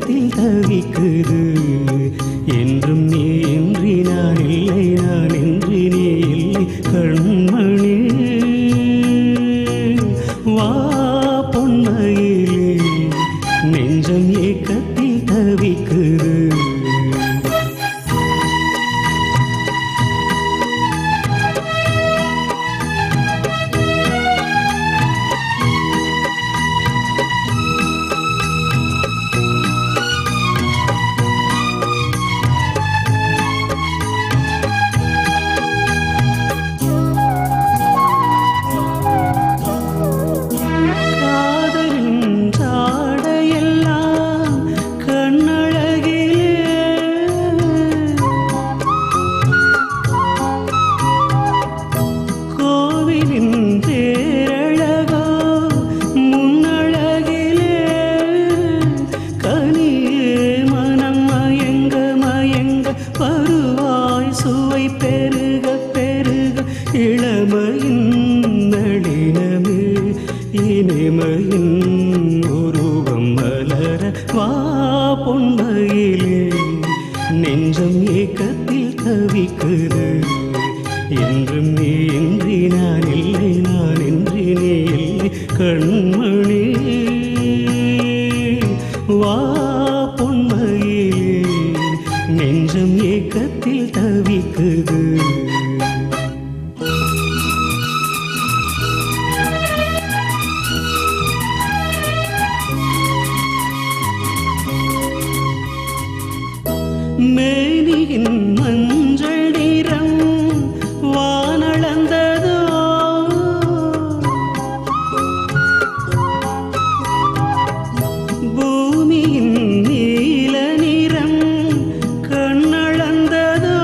ஏக்கத்தில் தவிக்குது. என்றும் நீ இன்றி நான் இல்லை, நான் இன்றி நீ இல்லை கண்மணி. வா பொன்மயிலே, நெஞ்சம் ஏக்கத்தில் தவிக்குது. சுவை பெருக பெருக இளமையின் நளினமே, இனிமையின் உருவம் மலர. வா பொன்மயிலே, நெஞ்சம் ஏக்கத்தில் தவிக்குது. என்றும் நீ இன்றி நான் இல்லை, நான் இன்றி நீ இல்லை கண்மணி. வா பொன்மயிலே, நெஞ்சம் ஏக்கத்தில் தவிக்குது. மேனியின் மஞ்சள் நிறம் வானளந்ததோ, பூமியின் நீல நிறம் கண்ணளந்ததோ.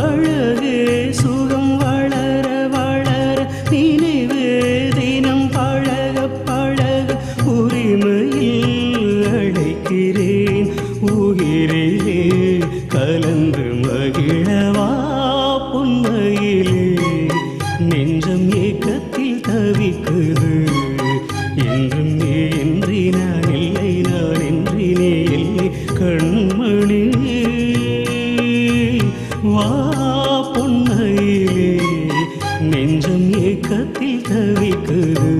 அழகே சுகம் வளர வளர நினைவே தினம் பழக பழக உரிமையில் அழைக்கிறேன். உயிரிலே கலந்து மகிழவா பொன்மயிலே, நெஞ்சம் ஏக்கத்தில் தவிக்குது. என்றும் நீ இன்றி நான் இல்லை, நான் இன்றி நீ இல்லை கண்மணி. வா பொன்மயிலே, நெஞ்சம் ஏக்கத்தில் தவிக்குது.